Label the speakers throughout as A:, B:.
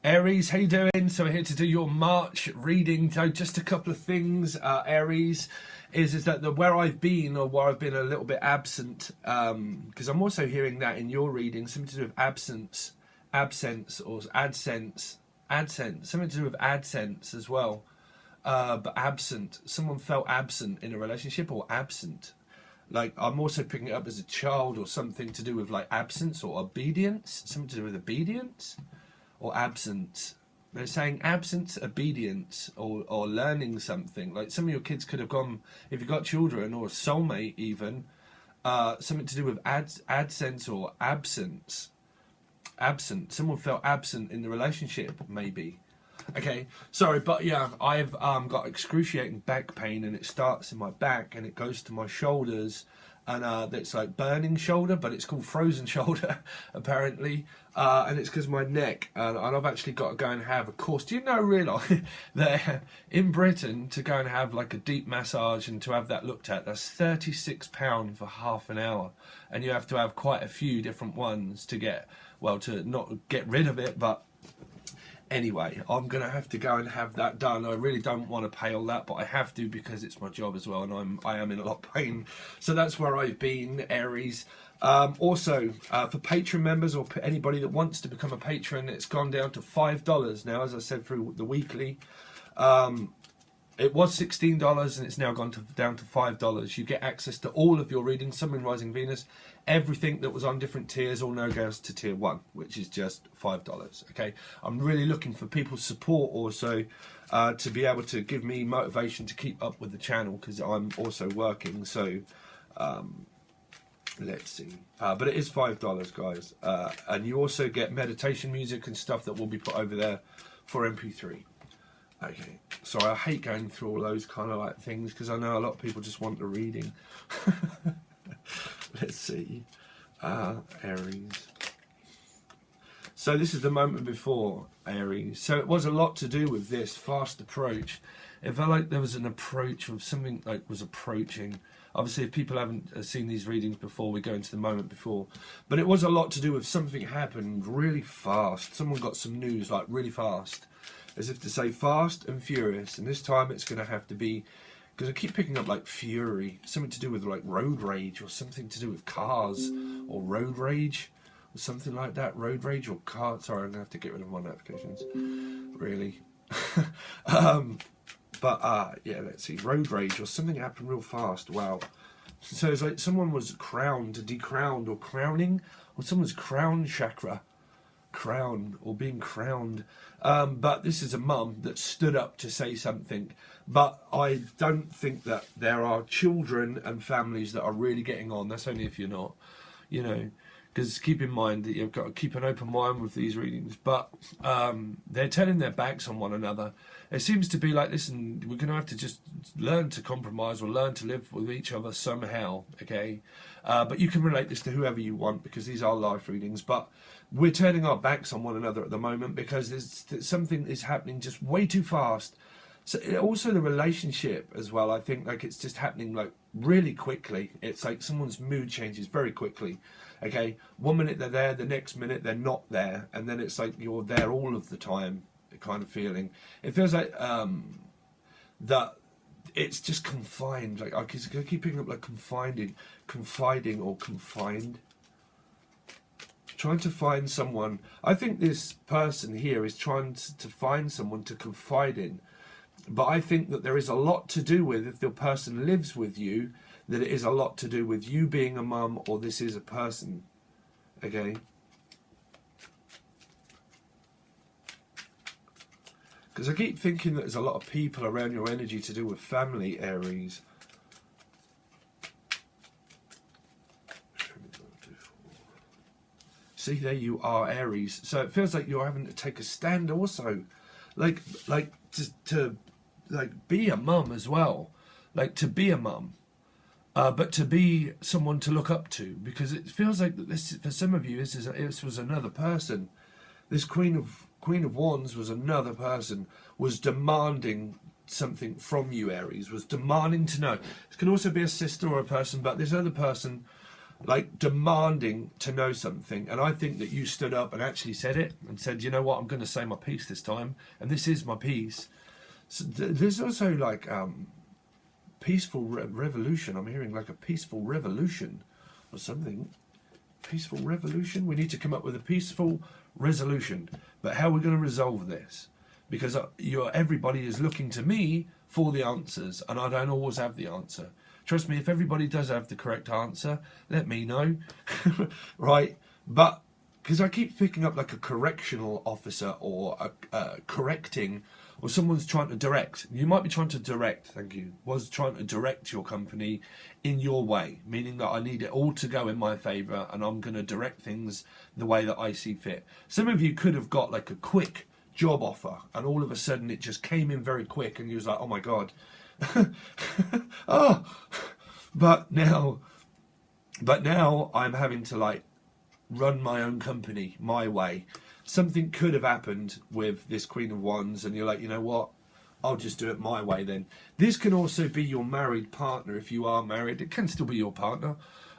A: Aries, how you doing? So we're here to do your March reading. So just a couple of things, Aries, is that where I've been, or where I've been a little bit absent, because I'm also hearing that in your reading, something to do with absence, or AdSense, something to do with AdSense as well, but absent. Someone felt absent in a relationship, or absent. Like, I'm also picking it up as a child, or something to do with like absence or obedience, something to do with obedience. Or absence. They're saying absence, obedience, or learning something. Like, some of your kids could have gone, if you've got children, or a soulmate even, something to do with AdSense or absence. Absent. Someone felt absent in the relationship, maybe. Okay, sorry, but yeah, I've got excruciating back pain, and it starts in my back and it goes to my shoulders, and it's like burning shoulder, but it's called frozen shoulder apparently, and it's because of my neck, and I've actually got to go and have a course. Do you know, realise that in Britain, to go and have like a deep massage and to have that looked at, that's £36 for half an hour, and you have to have quite a few different ones to get, well, to not get rid of it, but anyway, I'm going to have to go and have that done. I really don't want to pay all that, but I have to because it's my job as well, and I am in a lot of pain. So that's where I've been, Aries. Also, for Patron members, or anybody that wants to become a patron, it's gone down to $5 now, as I said, through the weekly. It was $16 and it's now gone down to $5. You get access to all of your readings, Sun, Moon, Rising, Venus, everything that was on different tiers, all now goes to tier 1, which is just $5. Okay, I'm really looking for people's support also, to be able to give me motivation to keep up with the channel, because I'm also working. So let's see, but it is $5, guys, and you also get meditation music and stuff that will be put over there for MP3. Okay, sorry, I hate going through all those kind of like things, because I know a lot of people just want the reading. Let's see, Aries. So this is the moment before, Aries. So it was a lot to do with this fast approach. It felt like there was an approach of something like was approaching. Obviously, if people haven't seen these readings before, we go into the moment before. But it was a lot to do with something happened really fast. Someone got some news like really fast. As if to say fast and furious, and this time it's going to have to be, because I keep picking up like fury, something to do with like road rage, or something to do with cars, or road rage, or something like that. Road rage or car. Sorry, I'm going to have to get rid of my notifications. Really. Yeah, let's see. Road rage, or something happened real fast. Wow. So it's like someone was crowned, decrowned, or crowning, or someone's crown chakra. Crown, or being crowned, but this is a mum that stood up to say something. But I don't think that there are children and families that are really getting on. That's only if you're not, you know, because keep in mind that you've got to keep an open mind with these readings. But they're turning their backs on one another. It seems to be like, listen, we're going to have to just learn to compromise, or learn to live with each other somehow, okay? But you can relate this to whoever you want, because these are life readings. But we're turning our backs on one another at the moment, because there's something is happening just way too fast. So also the relationship as well, I think, like, it's just happening like really quickly. It's like someone's mood changes very quickly. Okay, 1 minute they're there, the next minute they're not there, and then it's like you're there all of the time, kind of feeling. It feels like that it's just confined. Like I keep picking up like confiding, or confined. Trying to find someone. I think this person here is trying to find someone to confide in. But I think that there is a lot to do with, if the person lives with you, that it is a lot to do with you being a mum, or this is a person. Okay? Because I keep thinking that there's a lot of people around your energy to do with family, Aries. See, there you are, Aries. So it feels like you're having to take a stand also. Like to be a mum as well. Like to be a mum. But to be someone to look up to. Because it feels like that this, for some of you, this was another person. This Queen of Wands was another person, was demanding something from you, Aries, was demanding to know. It can also be a sister or a person, but this other person like demanding to know something. And I think that you stood up and actually said it and said, you know what, I'm going to say my piece this time, and this is my piece. So there's also like peaceful revolution. I'm hearing like a peaceful revolution or something. Peaceful revolution. We need to come up with a peaceful resolution. But how are we going to resolve this? Because everybody is looking to me for the answers, and I don't always have the answer. Trust me, if everybody does have the correct answer, let me know. Right? But because I keep picking up like a correctional officer or a correcting, or someone's trying to direct. You might be trying to direct, thank you, was trying to direct your company in your way, meaning that I need it all to go in my favour and I'm going to direct things the way that I see fit. Some of you could have got like a quick job offer and all of a sudden it just came in very quick and you was like, oh my God. Oh, but now I'm having to like run my own company my way. Something could have happened with this Queen of Wands and you're like, you know what, I'll just do it my way then. This can also be your married partner. If you are married, it can still be your partner,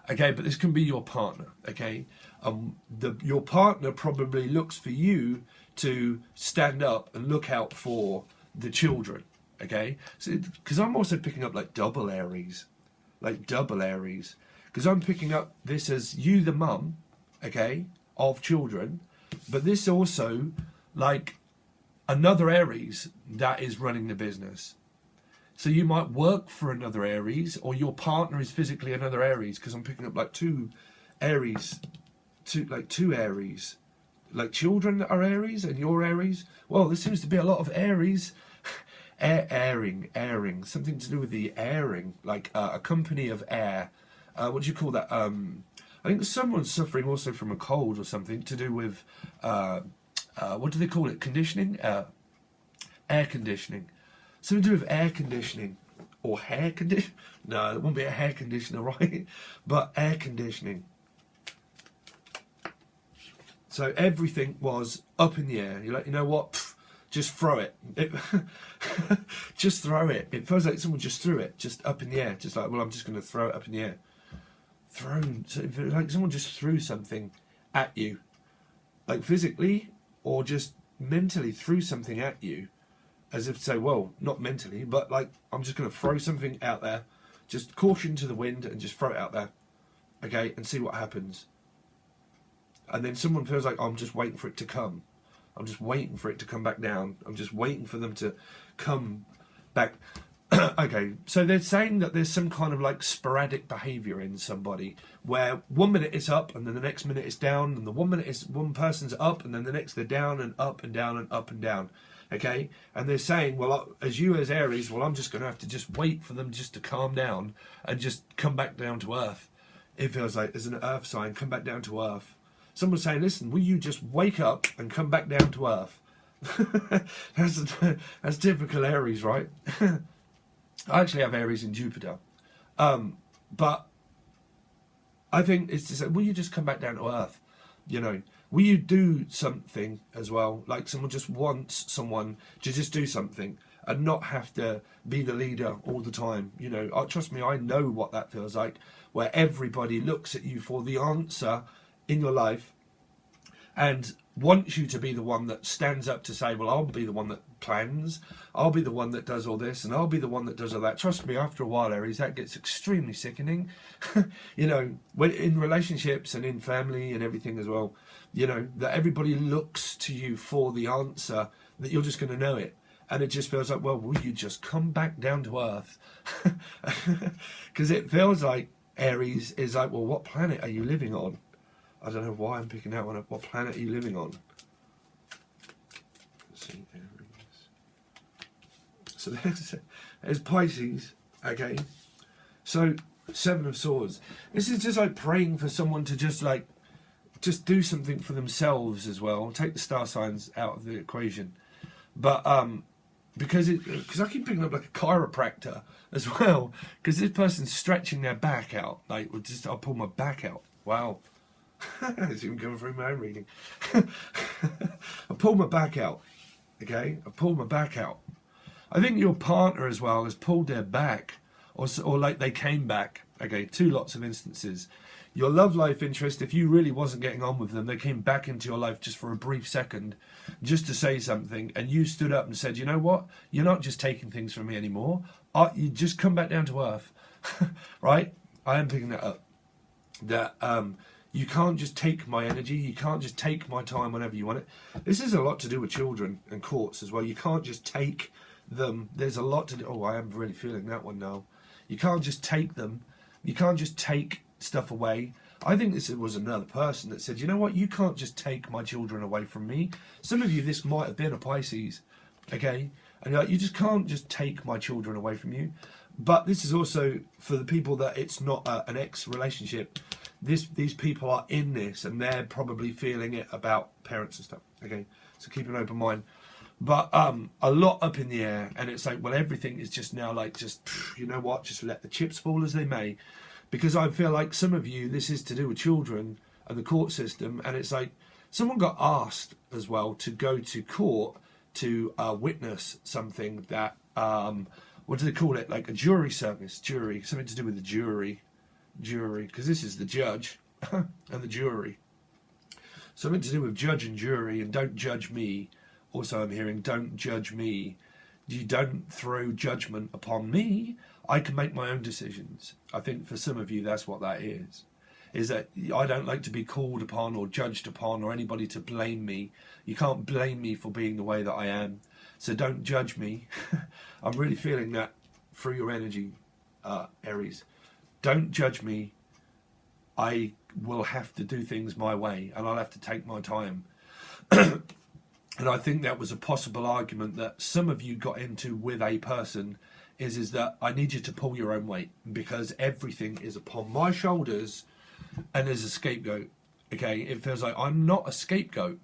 A: okay, but this can be your partner, okay. Your partner probably looks for you to stand up and look out for the children, okay. So because I'm also picking up like double Aries, because I'm picking up this as you the mum, okay, of children, but this also like another Aries that is running the business. So you might work for another Aries, or your partner is physically another Aries, because I'm picking up like two Aries, like children that are Aries and you're Aries. Well, there seems to be a lot of Aries. Airing, something to do with the airing, like a company of air. What do you call that? I think someone's suffering also from a cold or something to do with, what do they call it? Conditioning? Air conditioning. Something to do with air conditioning. Or hair conditioning? No, it wouldn't be a hair conditioner, right? But air conditioning. So everything was up in the air. You're like, you know what? Pfft, just throw it. Just throw it. It feels like someone just threw it, just up in the air. Just like, well, I'm just going to throw it up in the air. Thrown. So like someone just threw something at you. Like physically or just mentally threw something at you. As if to say, well, not mentally, but like, I'm just going to throw something out there. Just caution to the wind and just throw it out there. Okay, and see what happens. And then someone feels like, I'm just waiting for it to come. I'm just waiting for it to come back down. I'm just waiting for them to come back. Okay, so they're saying that there's some kind of like sporadic behaviour in somebody where 1 minute it's up and then the next minute it's down, and the 1 minute is one person's up and then the next they're down and up and down and up and down. Okay, and they're saying, well, as you as Aries, well, I'm just going to have to just wait for them just to calm down and just come back down to earth. It feels like there's an earth sign, come back down to earth. Someone's saying, listen, will you just wake up and come back down to earth? That's typical Aries, right? I actually have Aries in Jupiter. But I think it's to say, will you just come back down to earth? You know, will you do something as well? Like someone just wants someone to just do something and not have to be the leader all the time. You know, trust me, I know what that feels like, where everybody looks at you for the answer in your life and wants you to be the one that stands up to say, well, I'll be the one that plans, I'll be the one that does all this, and I'll be the one that does all that. Trust me, after a while, Aries, that gets extremely sickening. You know, when in relationships and in family and everything as well, you know, that everybody looks to you for the answer, that you're just going to know it. And it just feels like, well, will you just come back down to earth? Because it feels like Aries is like, well, what planet are you living on? I don't know why I'm picking that one up. What planet are you living on? Let's see, Aries. So there's Pisces, okay? So, Seven of Swords. This is just like praying for someone to just do something for themselves as well. Take the star signs out of the equation. But, because I keep picking up like a chiropractor as well. Because this person's stretching their back out. Like, I'll pull my back out. Wow. It's even coming through my own reading. I pulled my back out. Okay? I pulled my back out. I think your partner as well has pulled their back. Or like they came back. Okay, two lots of instances. Your love life interest, if you really wasn't getting on with them, they came back into your life just for a brief second, just to say something, and you stood up and said, you know what? You're not just taking things from me anymore. You just come back down to earth, right? I am picking that up. That you can't just take my energy. You can't just take my time whenever you want it. This is a lot to do with children and courts as well. You can't just take them. There's a lot to do. Oh, I am really feeling that one now. You can't just take them. You can't just take stuff away. I think this was another person that said, you know what, you can't just take my children away from me. Some of you, this might have been a Pisces, okay? And you're like, you just can't just take my children away from you. But this is also for the people that it's not an ex relationship. These people are in this and they're probably feeling it about parents and stuff, okay? So keep an open mind. But a lot up in the air, and it's like, well, everything is just now like, just, you know what, just let the chips fall as they may. Because I feel like some of you, this is to do with children and the court system, and it's like someone got asked as well to go to court to witness something that, what do they call it? Like a jury service, something to do with the jury, because this is the judge and the jury. Something to do with judge and jury, and don't judge me. Also, I'm hearing, don't judge me. You don't throw judgment upon me. I can make my own decisions. I think for some of you, that's what that is that I don't like to be called upon or judged upon or anybody to blame me. You can't blame me for being the way that I am. So don't judge me. I'm really feeling that through your energy, Aries. Don't judge me. I will have to do things my way, and I'll have to take my time. And I think that was a possible argument that some of you got into with a person is that I need you to pull your own weight because everything is upon my shoulders and there's a scapegoat. Okay, it feels like I'm not a scapegoat.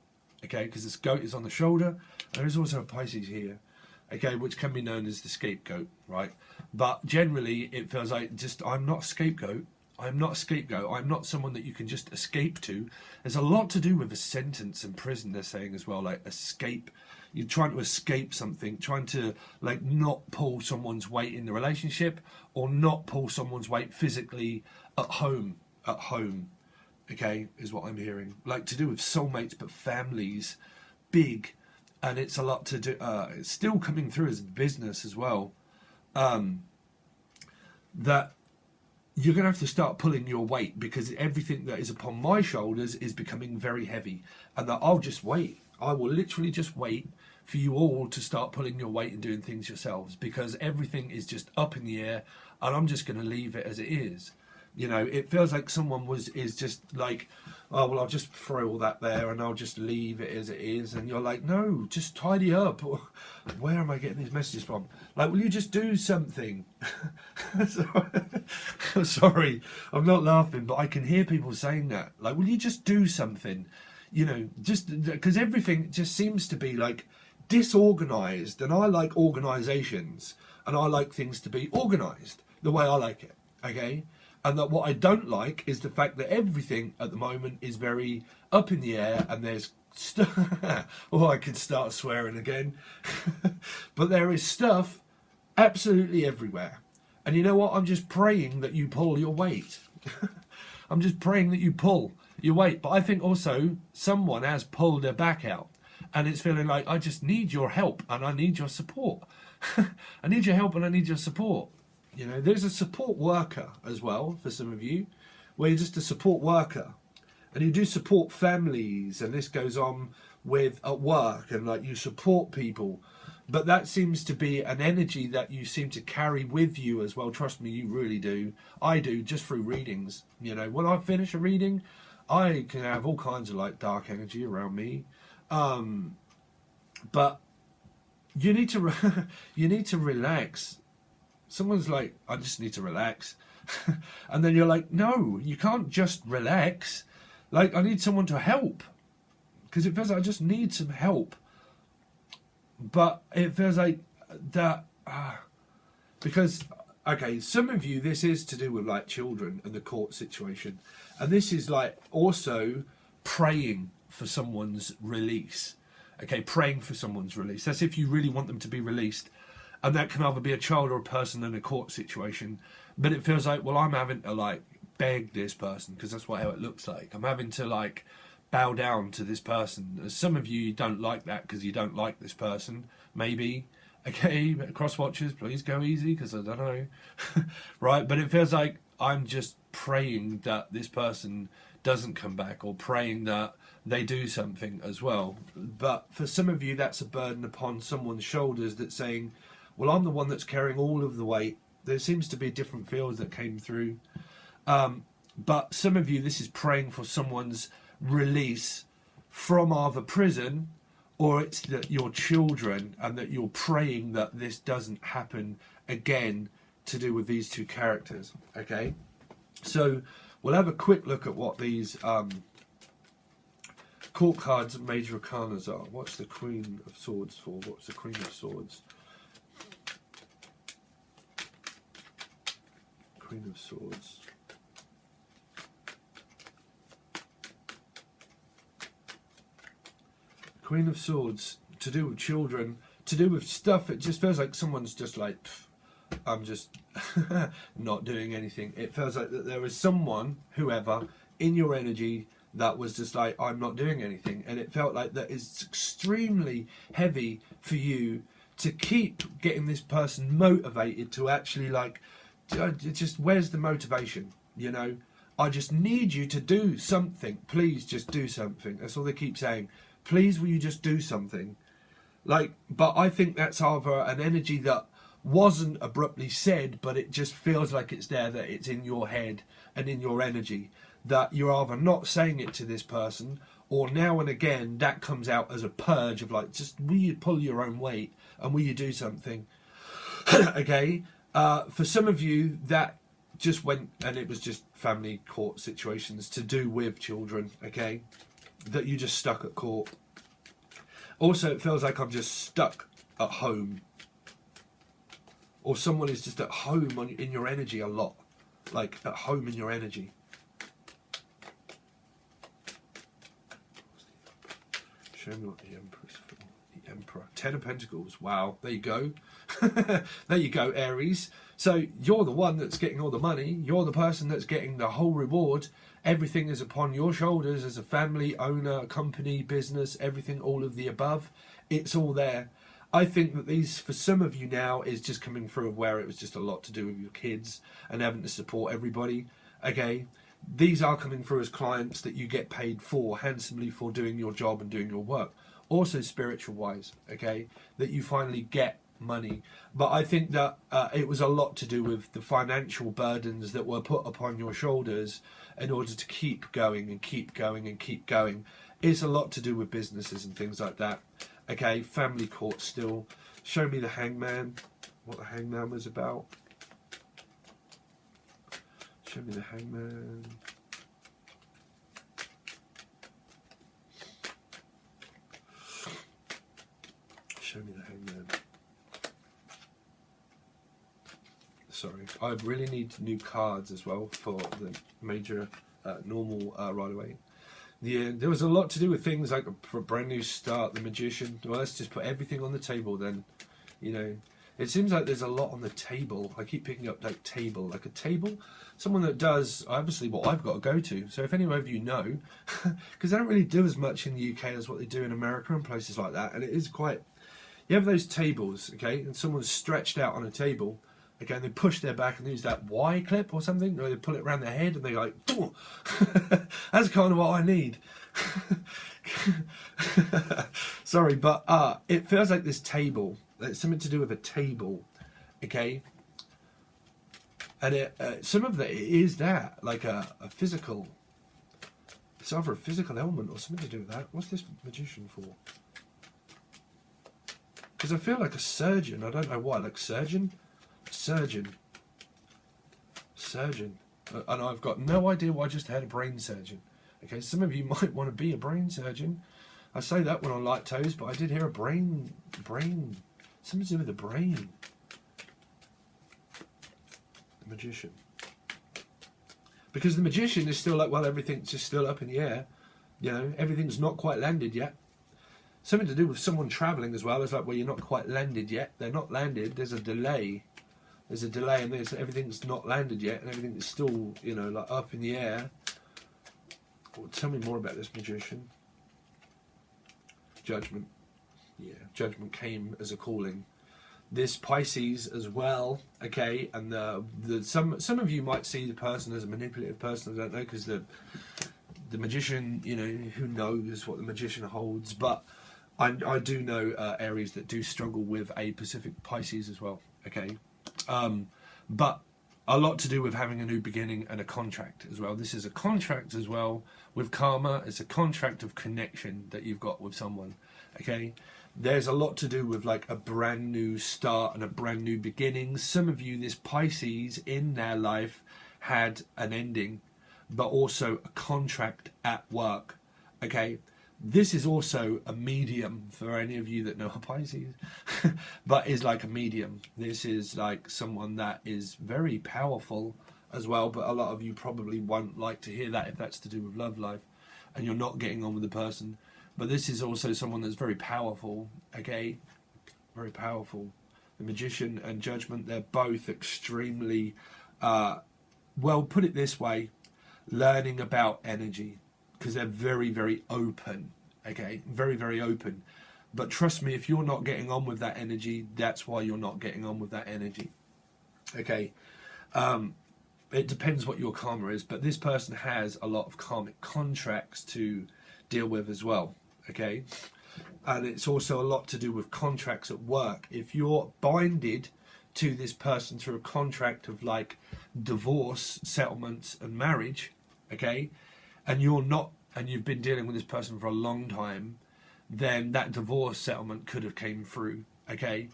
A: Okay, because this goat is on the shoulder. There is also a Pisces here. Okay, which can be known as the scapegoat, right? But generally, it feels like just I'm not a scapegoat. I'm not a scapegoat. I'm not someone that you can just escape to. There's a lot to do with a sentence in prison, they're saying as well, like escape. You're trying to escape something, trying to like not pull someone's weight in the relationship or not pull someone's weight physically at home, okay, is what I'm hearing. Like to do with soulmates, but families, big, and it's a lot to do, it's still coming through as business as well, that you're going to have to start pulling your weight because everything that is upon my shoulders is becoming very heavy, and that I'll just wait. I will literally just wait for you all to start pulling your weight and doing things yourselves because everything is just up in the air and I'm just going to leave it as it is. You know, it feels like someone is just like, oh, well, I'll just throw all that there and I'll just leave it as it is. And you're like, no, just tidy up. Where am I getting these messages from? Like, will you just do something? Sorry, I'm not laughing, but I can hear people saying that. Like, will you just do something? You know, just because everything just seems to be like disorganized. And I like organizations and I like things to be organized the way I like it. Okay. And that what I don't like is the fact that everything at the moment is very up in the air and there's oh, I could start swearing again. But there is stuff absolutely everywhere. And you know what? I'm just praying that you pull your weight. I'm just praying that you pull your weight. But I think also someone has pulled their back out and it's feeling like I just need your help and I need your support. I need your help and I need your support. You know, there's a support worker as well for some of you, where you're just a support worker, and you do support families, and this goes on with at work, and like you support people, but that seems to be an energy that you seem to carry with you as well. Trust me, you really do. I do, just through readings. You know, when I finish a reading, I can have all kinds of like dark energy around me, but you need to you need to relax. Someone's like, I just need to relax. And then you're like, no, you can't just relax. Like, I need someone to help. Because it feels like I just need some help. But it feels like that, because, okay, some of you, this is to do with like children and the court situation. And this is like also praying for someone's release. Okay, praying for someone's release. That's if you really want them to be released. And that can either be a child or a person in a court situation. But it feels like, well, I'm having to like beg this person, because that's how it looks like. I'm having to like bow down to this person. Some of you don't like that because you don't like this person, maybe. Okay, cross watchers, please go easy, because I don't know. Right, but it feels like I'm just praying that this person doesn't come back, or praying that they do something as well. But for some of you, that's a burden upon someone's shoulders that's saying, well, I'm the one that's carrying all of the weight. There seems to be different feels that came through. But some of you, this is praying for someone's release from either prison, or it's that your children, and that you're praying that this doesn't happen again, to do with these two characters. Okay, so we'll have a quick look at what these court cards and major arcanas are. What's the Queen of Swords for? What's the Queen of Swords? Queen of Swords. Queen of Swords, to do with children, to do with stuff. It just feels like someone's just like, I'm just not doing anything. It feels like that there is someone, whoever, in your energy that was just like, I'm not doing anything. And it felt like that is extremely heavy for you to keep getting this person motivated to actually like, just where's the motivation? You know, I just need you to do something. Please just do something. That's all they keep saying. Please, will you just do something? Like, but I think that's either an energy that wasn't abruptly said, but it just feels like it's there, that it's in your head and in your energy, that you're either not saying it to this person, or now and again that comes out as a purge of like, just will you pull your own weight and will you do something? Okay, for some of you that just went, and it was just family court situations to do with children. Okay, that you just stuck at court. Also, it feels like I'm just stuck at home, or someone is just at home in your energy a lot, like at home in your energy. Show me what the Emperor's for. The Emperor, 10 of Pentacles. Wow, there you go. There you go, Aries. So you're the one that's getting all the money. You're the person that's getting the whole reward. Everything is upon your shoulders as a family, owner, company, business, everything, all of the above. It's all there. I think that these, for some of you now, is just coming through of where it was just a lot to do with your kids and having to support everybody. Okay, these are coming through as clients that you get paid for handsomely for doing your job and doing your work. Also spiritual wise, okay, that you finally get money. But I think that it was a lot to do with the financial burdens that were put upon your shoulders in order to keep going and keep going and keep going. It's a lot to do with businesses and things like that. Okay, family court still. Show me the Hangman, what the Hangman was about. Show me the Hangman. Show me the Hangman. Sorry, I really need new cards as well for the major normal right away. Yeah, there was a lot to do with things like for a brand new start, the Magician. Well, let's just put everything on the table then. You know, it seems like there's a lot on the table. I keep picking up like table, like a table. Someone that does obviously what I've got to go to. So if any of you know, because they don't really do as much in the UK as what they do in America and places like that, and it is quite. You have those tables, okay, and someone's stretched out on a table. Again, they push their back and use that Y clip or something, or they pull it around their head and they go like, that's kind of what I need. Sorry, but it feels like this table, it's something to do with a table, okay? And it, some of it is that, like a physical, it's either a physical element or something to do with that. What's this Magician for? Because I feel like a surgeon, I don't know why, like surgeon? Surgeon. And I've got no idea why I just had a brain surgeon. Okay, some of you might want to be a brain surgeon. I say that when I like toes, but I did hear a brain, something to do with the brain. The Magician. Because the Magician is still like, well, everything's just still up in the air. You know, everything's not quite landed yet. Something to do with someone travelling as well. It's like, well, you're not quite landed yet. They're not landed. There's a delay. There's a delay, and everything's not landed yet, and everything is still, you know, like up in the air. Well, tell me more about this Magician. Judgment. Yeah, Judgment came as a calling. This Pisces as well, okay, and some of you might see the person as a manipulative person. I don't know, because the Magician, you know, who knows what the Magician holds, but I do know Aries that do struggle with a Pacific Pisces as well, okay, but a lot to do with having a new beginning and a contract as well. This is a contract as well with karma. It's a contract of connection that you've got with someone, okay. There's a lot to do with like a brand new start and a brand new beginning. Some of you, this Pisces in their life had an ending, but also a contract at work, okay. This is also a medium for any of you that know a Pisces, but is like a medium. This is like someone that is very powerful as well, but a lot of you probably won't like to hear that if that's to do with love life and you're not getting on with the person. But this is also someone that's very powerful, okay? Very powerful. The Magician and Judgment, they're both extremely, well, put it this way, learning about energy, because they're very, very open, okay? Very, very open. But trust me, if you're not getting on with that energy, that's why you're not getting on with that energy, okay? It depends what your karma is, but this person has a lot of karmic contracts to deal with as well, okay? And it's also a lot to do with contracts at work. If you're binded to this person through a contract of like divorce, settlements and marriage, okay, and you're not, and you've been dealing with this person for a long time, then that divorce settlement could have came through, okay,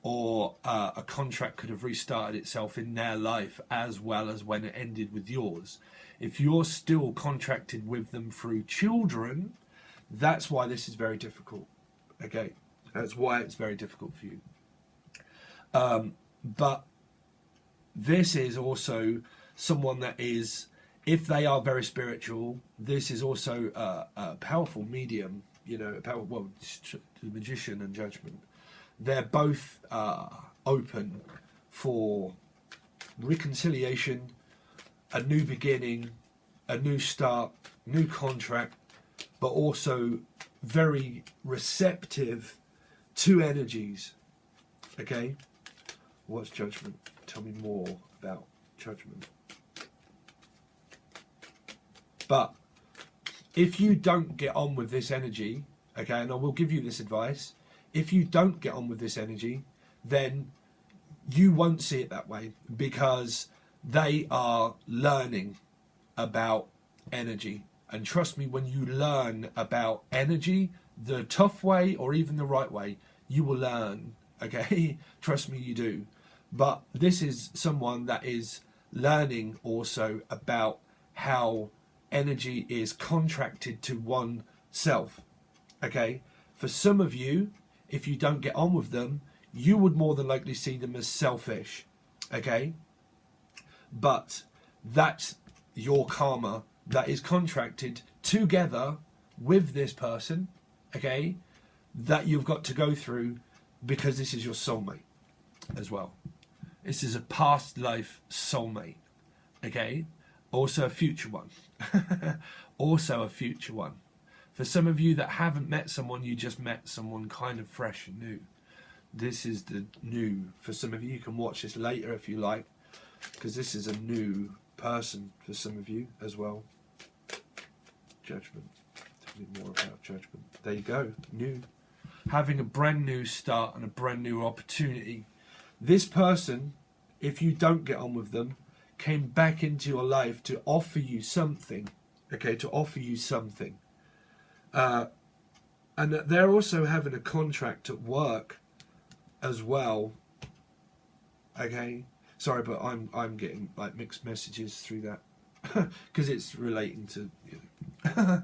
A: or a contract could have restarted itself in their life as well as when it ended with yours. If you're still contracted with them through children, that's why this is very difficult, okay, that's why it's very difficult for you. But this is also someone that is, if they are very spiritual, this is also a powerful medium, you know, well, the Magician and Judgment. They're both open for reconciliation, a new beginning, a new start, new contract, but also very receptive to energies, okay? What's Judgment? Tell me more about Judgment. But if you don't get on with this energy, okay, and I will give you this advice, if you don't get on with this energy, then you won't see it that way, because they are learning about energy. And trust me, when you learn about energy, the tough way or even the right way, you will learn, okay? Trust me, you do. But this is someone that is learning also about how energy is contracted to oneself, okay? For some of you, if you don't get on with them, you would more than likely see them as selfish, okay? But that's your karma that is contracted together with this person, okay, that you've got to go through, because this is your soulmate as well. This is a past life soulmate, okay? Also a future one. Also a future one. For some of you that haven't met someone, you just met someone kind of fresh and new. This is the new. For some of you, you can watch this later if you like, because this is a new person for some of you as well. Judgment. Tell me more about Judgment. There you go. New. Having a brand new start and a brand new opportunity. This person, if you don't get on with them, came back into your life to offer you something. Okay, to offer you something. And they're also having a contract at work as well. Okay, sorry, but I'm getting like mixed messages through that because it's relating to, you know.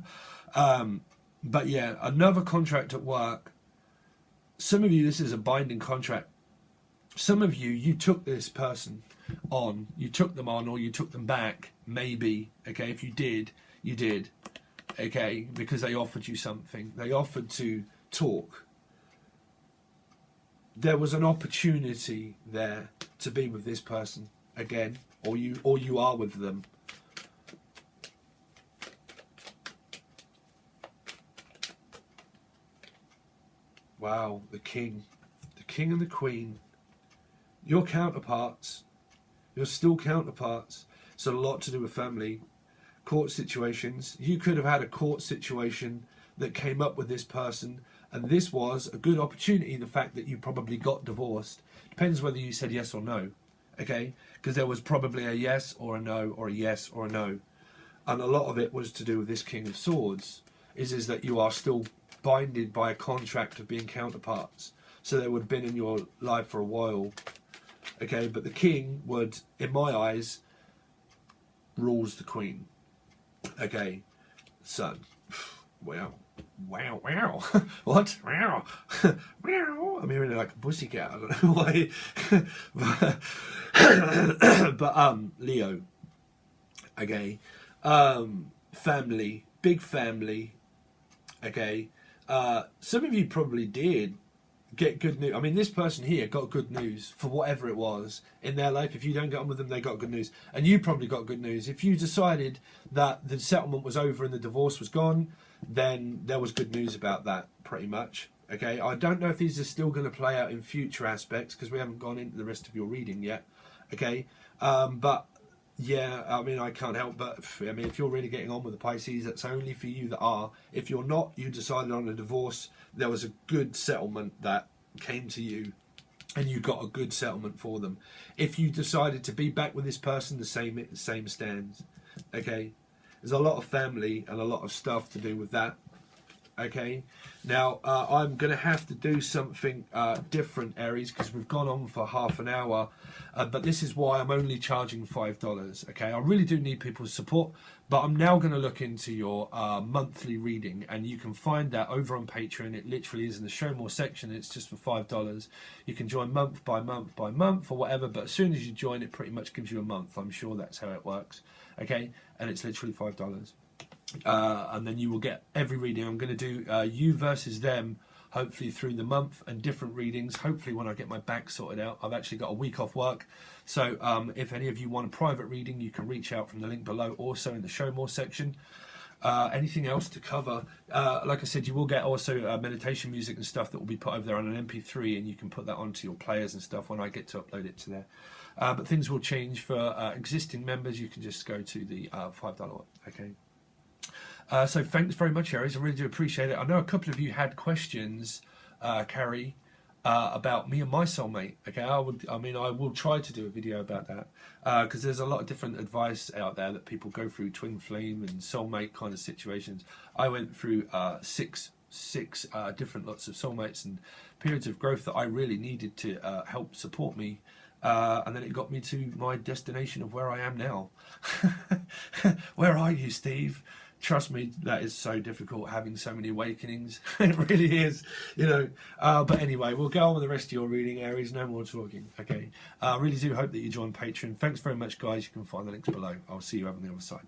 A: But yeah, another contract at work. Some of you, this is a binding contract. Some of you, you took this person on, you took them on, or you took them back, maybe. Okay, if you did, you did. Okay, because they offered you something. They offered to talk. there was an opportunity there to be with this person again, or you are with them. Wow, the king and the queen, your counterparts, you're still counterparts. It's a lot to do with family, court situations. You could have had a court situation that came up with this person, and this was a good opportunity. The fact that you probably got divorced depends whether you said yes or no, okay? Because there was probably a yes or a no, or a yes or a no, and a lot of it was to do with this King of Swords. Is that you are still binded by a contract of being counterparts, so they would have been in your life for a while, okay? But the king would, in my eyes, rules the queen, okay? So, wow, what? Wow, I'm hearing it like a pussycat. I don't know why. but Leo, okay, family, big family, okay. Some of you probably did get good news. I mean, this person here got good news for whatever it was in their life. If you don't get on with them, they got good news. And you probably got good news. If you decided that the settlement was over and the divorce was gone, then there was good news about that, pretty much. Okay, I don't know if these are still going to play out in future aspects, because we haven't gone into the rest of your reading yet. Okay, but yeah, I mean, I can't help but, I mean, if you're really getting on with the Pisces, that's only for you that are. If you're not, you decided on a divorce, there was a good settlement that came to you, and you got a good settlement for them. If you decided to be back with this person, the same stands. Okay, there's a lot of family and a lot of stuff to do with that. Okay, now I'm going to have to do something different, Aries, because we've gone on for half an hour, but this is why I'm only charging $5. Okay, I really do need people's support, but I'm now going to look into your monthly reading, and you can find that over on Patreon. It literally is in the show more section. It's just for $5. You can join month by month by month or whatever, but as soon as you join, it pretty much gives you a month. I'm sure that's how it works. Okay, and it's literally $5. And then you will get every reading. I'm going to do you versus them, hopefully through the month, and different readings, hopefully when I get my back sorted out. I've actually got a week off work, so if any of you want a private reading, you can reach out from the link below, also in the show more section. Anything else to cover, like I said, you will get also meditation music and stuff that will be put over there on an MP3, and you can put that onto your players and stuff when I get to upload it to there. But things will change for existing members. You can just go to the $5 one. Okay. So thanks very much, Aries. I really do appreciate it. I know a couple of you had questions, Carrie, about me and my soulmate. Okay, I will try to do a video about that, because there's a lot of different advice out there that people go through, twin flame and soulmate kind of situations. I went through six different lots of soulmates and periods of growth that I really needed to help support me. And then it got me to my destination of where I am now. Where are you, Steve? Trust me, that is so difficult, having so many awakenings. It really is, you know. But anyway, we'll go on with the rest of your reading, Aries. No more talking, okay? I really do hope that you join Patreon. Thanks very much, guys. You can find the links below. I'll see you over on the other side.